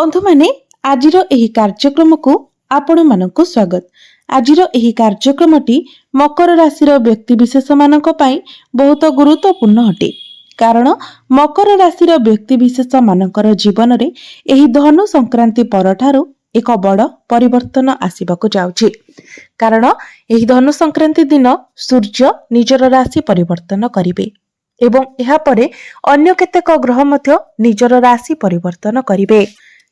बंधु माने आजिर एही कार्यक्रम को आपण मानक स्वागत। आजिर एही कार्यक्रमटी मकर राशि व्यक्ति विशेष मानक पई बहुत गुरुत्वपूर्ण अटे। कारण मकर राशि व्यक्ति विशेष मानकर जीवन रे एही धनु संक्रांति परठारु एक बड़ परिवर्तन आसिबाकु जाउछि। कारण एही धनु संक्रांति दिन सूर्य निजर राशि परिवर्तन करिवे एवं एहा परे अन्य केतेक ग्रह मध्य निजर राशि परिवर्तन करिवे,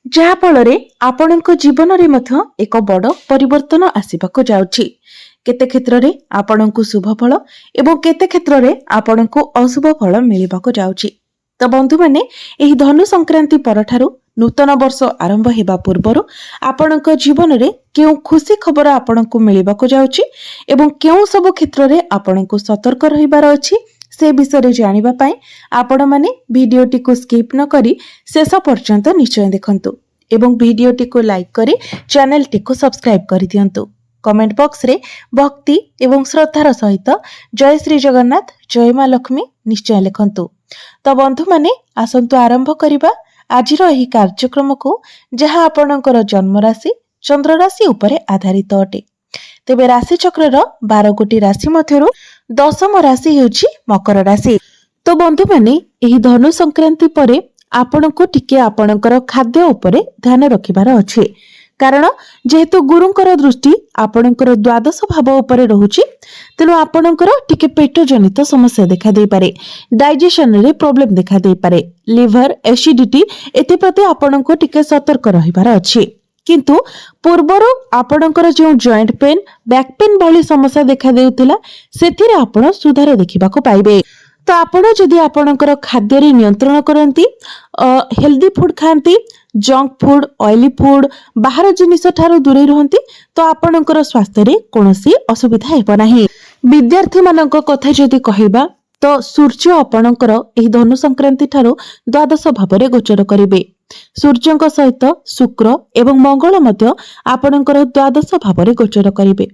जहा फଳରେ आपणक जीवन रे मध्य एक बड़ परिवर्तन आसिबाकु जाउछि। केते क्षेत्र रे आपणक शुभ फल एवं केते क्षेत्र रे आपणक अशुभ फल मिलिबाकु जाउछि। तो बंधु माने एही धनु संक्रांति परठारु नूतन वर्ष आरंभ हेबा पूर्वरु आपणक जीवन रे केउ खुशी खबर आपणक मिलिबाकु जाउछि एवं केउ सब क्षेत्र रे आपणक सतर्क रहिबार अछि से विषय जानिबा पाई आपण माने भिडियोटी को स्किप न करी शेष पर्यंत निश्चय देखंतु एवं भिडियोटी को लाइक करी चैनल टी को सब्सक्राइब करि दियंतु। कमेंट बॉक्स रे भक्ति एवं श्रद्धार सहित जय श्री जगन्नाथ जय मां लक्ष्मी निश्चय लिखंतु। तो बंधु माने आसंतु आरंभ करिबा आजिर एही कार्यक्रम को, जहा आपणकर जन्म राशि चंद्र राशि उपरे आधारित अटे। तेबे राशि चक्रर 12 गोटी राशि मध्यरु दशम राशि हेउछि मकर राशि। तो बंधु माने एही धनु संक्रांति परे आपणको टिके आपणकर खाद्य उपरे ध्यान रखिबार अछि। कारण जेहेतु गुरुंकर दृष्टि आपणकर द्वादश भाव उपरे रहुछि, तेनु आपणकर टिके पेट जनित समस्या देखा दे पारे, डाइजेशन रे प्रॉब्लम देखा दे पारे, लिवर एसिडिटी एते प्रति आपणको टिके सतर्क रहिबार अछि। किंतु पूर्वरु आपणकर जो जॉइंट पेन बैक पेन भली समस्या देखा देउथिला सेथिरे आपण सुधार देखिबाको पाइबे। तो आपण जदि आपणकर खाद्य रे नियंत्रण करंती, हेल्दी फूड खांती, जंक फूड ऑयली फूड बाहर जिनिस ठारू दूरे रहंती, तो आपणकर स्वास्थ्य रे कोनोसी असुविधा हेबो नाही। विद्यार्थी मानक कथा जदि कहिबा तो सूर्य आपणकर एही धनु संक्रांति ठारू द्वादश भाव रे गोचर करिवे। सूर्यंक सहित शुक्र एवं मंगल मध्य आपणकर द्वादश भाव रे गोचर करिवे।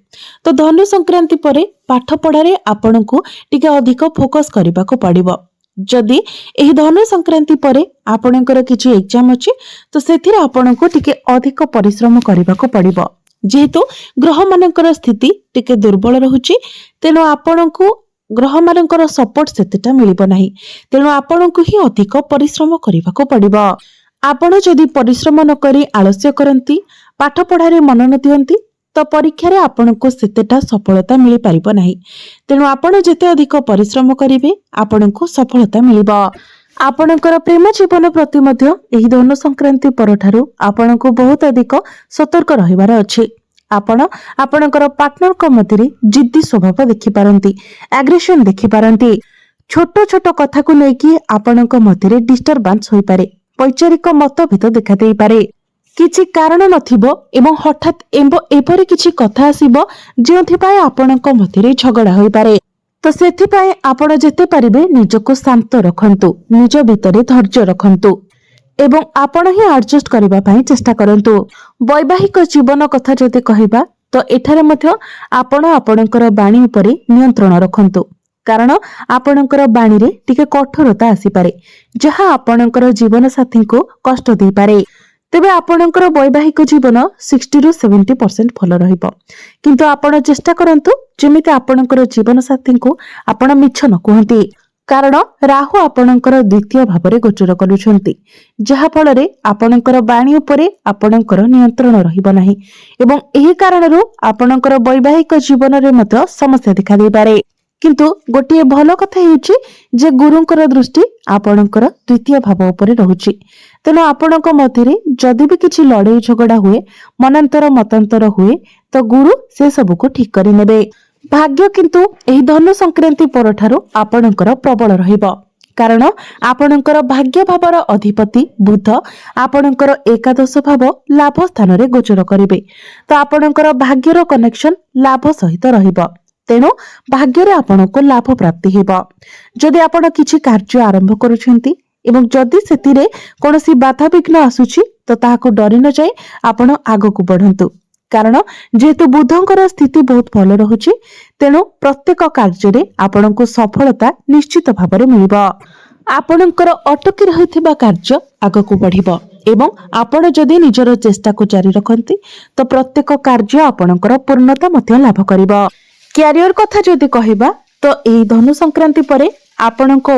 तो धनु संक्रांति परे पाठ पढ़ारे आपणको टिके अधिक फोकस करबाको पड़िबो। जदि एही धनु संक्रांति परे आपणकर किछि एग्जाम अछि तो सेथिरे आपणको टिके अधिक परिश्रम करबाको पड़िबो। जेहेतु ग्रह मानकर स्थिति टिके दुर्बल रहुछि, तेनो आपणको ग्रह मानकर सपोर्ट सेतेटा मिलिबो नाही, तेनो आपणको ही अधिक परिश्रम करबाको पड़िबो। आपण जदि परिश्रम न करी आलस्य करंती, पाठ पढ़ारे मन न दियंती, तो परीक्षा रे आपनको सेतेटा सफलता मिली पारिबो नाही। तेनु आपण जेते अधिक परिश्रम करिवे आपनको सफलता मिलिबो। आपणकर प्रेम जीवन प्रति मध्य एही धनु संक्रांति परठारु आपनको बहुत अधिक सतर्क रहिबार अछि। आपण आपणकर पार्टनर को मध्यरे जिद्दी स्वभाव देखि पारंती, एग्रेशन देखि पारंती। छोट छोट कथा को लेकी आपणक मध्यरे डिस्टर्बेंस होई पारे, वैचारिक मतभेद देखा दे पारे, किछि कारण नथिबो एवं हठात एपरि किछि कथा आसीबो जेउथिपाय आपणक मध्यरे झगड़ा होई पारे। तो सेथिपाय आपण जेते पारिबे निजको शांत रखंतु, निज भितरे धैर्य रखंतु एवं आपण ही एडजस्ट करबा पई चेष्टा करंतु। वैवाहिक जीवन कथा जदि कहिबा तो एठारे मध्य आपण आपणकर बाणी उपरे नियंत्रण रखंतु। कारण आपणकर बाणी रे टिके कठोरता आसी पारे, जहा आपणकर जीवन साथी को कष्ट दे पारे। तेबे आपणकर वैवाहिक जीवन 60 रु 70% फल रहिबो। किंतु आपण चेष्टा करंतु जेमिति आपणकर जीवन साथी को आपण मिछ न कहंती। कारण राहु आपणकर द्वितीय भाव रे गोचर करूछंती, जहा फଳରେ आपणकर बाणी उपरे आपणकर नियंत्रण रहिबो नाही एवं एही कारणरू आपणकर वैवाहिक जीवन रे मध्य समस्या देखा दे पारे। किंतु गोटे भल कथा हेउछि जे गुरुंकर दृष्टि आपणकर द्वितीय भाव उपरे रहुछि, तेनो आपणक मध्यरे जदि भी किछि लड़ाई झगड़ा हुए, मनांतर मतांतर हुए, तो गुरु से सब को ठीक करि नेबे। भाग्य किंतु एही धनु संक्रांति परठारु आपणकर प्रबल रहिबो। कारण आपणकर भाग्य भावर अधिपति बुध आपणकर एकादश भाव लाभ स्थान रे गोचर करिवे। तो आपणकर भाग्यर कनेक्शन लाभ सहित रहिबो, तेणु भाग्य रे आपनको लाभ प्राप्ति हेबो। जदि आपण किछि कार्य आरंभ करूछंती एवं जदि सेतिरे कोनोसी बाधा विघ्न आसुछि तो ताहाको डरि न जाय आपण आगको बढ़ंतु। कारण जेहेतु बुधंकर स्थिति बहुत भल रहुछि, तेणु प्रत्येक कार्य रे आपनको सफलता निश्चित भाବରେ मिलिबो। आपणकर अटकी रहिथिबा कार्य आगको बढ़िबो एवं आपण जदि निजर चेष्टा को जारी रखती तो प्रत्येक कार्य आपणकर पूर्णता मध्य लाभ करिबो। क्यारियर कथा जदि कहबा तो एही धनु संक्रांति परे आपणक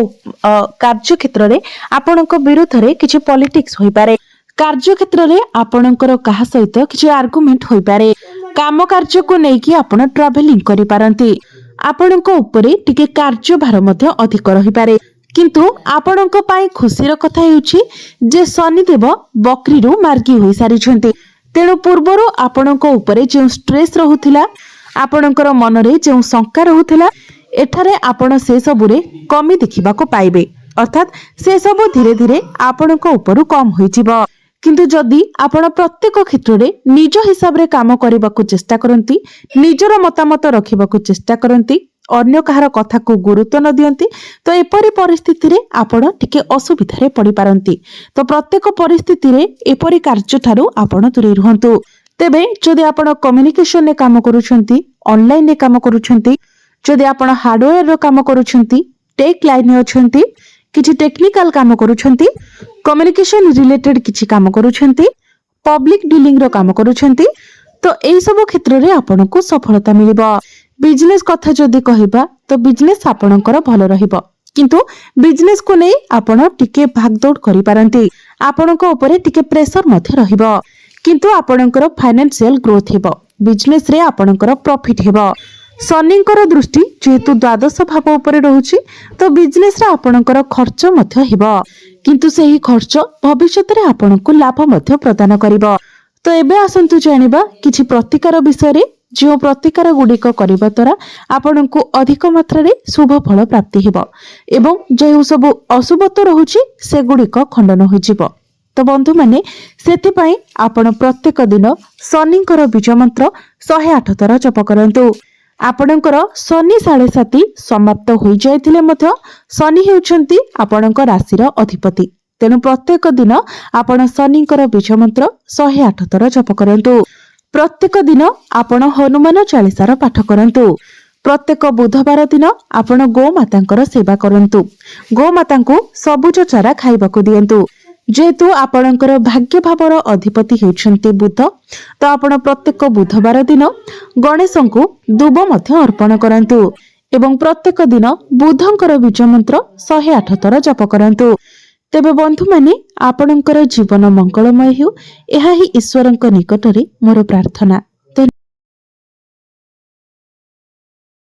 कार्य क्षेत्र रे आपणक विरुद्ध रे किछि पॉलिटिक्स होई पारे। कार्य क्षेत्र रे आपणकर कहा सहित किछि आर्गुमेंट होई पारे। काम कार्य को नेकी आपण ट्रैवलिंग करि पारंती। आपणक उपरे टिके कार्य भार मध्य अधिक रहि पारे। किंतु आपणक पाई खुशीर कथा हेउछि जे शनिदेव बकरीरु मार्गी होई सारिछन्ते। तेणु पूर्वरु आपणक उपरे जे स्ट्रेस रहुथिला आपणकर मनरे जे शंका रहुथिला एठारे आपण से सबुरे कमी देखिबाको पाइबे। अर्थात से सब धीरे धीरे आपणक उपरु कम होई जिवो। किंतु जदि आपण प्रत्येक क्षेत्र रे निज हिसाब रे काम करबाकू चेष्टा करंती, निजर मतामत रखिबाकू चेष्टा करंती, अन्य कहार कथा को गुरुत्व न दियंती तो एपरी परिस्थिति रे आपण टिके असुविधा रे पड़ी पारंती। तो प्रत्येक परिस्थिति रे एपरी कार्य ठारू आपण दूरे रहंतु। तेबे जदि आपण कम्युनिकेशन ने काम करूछंती, ऑनलाइन ने काम करूछंती, जदि आपण हार्डवेयर रो काम करूछंती, टेक लाइन में अछंती, किछि टेक्निकल काम करूछंती, कम्युनिकेशन रिलेटेड किछि काम करूछंती, पब्लिक डीलिंग रो काम करूछंती तो एई सब क्षेत्र रे आपनको सफलता मिलिबो। बिजनेस कथा जदि कहिबा तो बिजनेस आपणकर भल रहिबो। किंतु बिजनेस को नै आपण टिके भागदौड़ करि पारंती। आपणक ऊपर टिके प्रेशर मध्य रहिबो। किंतु आपणकर फाइनेंशियल ग्रोथ हेबो। बिजनेस रे आपणकर प्रॉफिट हेबो। शनिंकर दृष्टि जेहेतु द्वादश भाव ऊपर रहुछि तो बिजनेस रे आपणकर खर्च मध्य हेबो। किंतु सेही खर्च भविष्यत रे आपणको लाभ मध्य प्रदान करिवो। तो एबे आसंतु जानिबा किछि प्रतिकार विषय रे। जो प्रतिकार गुड़िक करबा द्वारा आपनको अधिक मात्रा रे शुभ फल प्राप्ति हेबो एवं जे सब अशुभत्व रहुछि से गुड़िक खंडन होई जिवो। तो बंधु माने सेति पई आपण प्रत्येक दिन शनिंकर बीज मंत्र 108 थर जप करंतु। आपणकर शनि 7.5 समाप्त होई जायतिले मध्य शनि हेउछंती आपणक राशि रो अधिपति। तेनु प्रत्येक दिन आपण शनिंकर बीज मंत्र 108 थर जप करंतु। प्रत्येक दिन आपण हनुमान चालीसार पाठ करंतु। प्रत्येक बुधवार दिन आपण गोमातांकर सेवा करंतु। गोमातांको सबुज चारा खाइबाकू दियंतु। जेहेतु आपणकर भाग्य भावर अधिपति हेउछंती बुध तो आपण प्रत्येक बुधवार दिन गणेशंकु दुब मध्य अर्पण करंतु एवं प्रत्येक दिन बुधंकर बीज मंत्र 108 थर जप करंतु। तेबे बंधु माने आपणकर जीवन मंगलमय हेउ एहा ही ईश्वरंक निकटरे मोर प्रार्थना।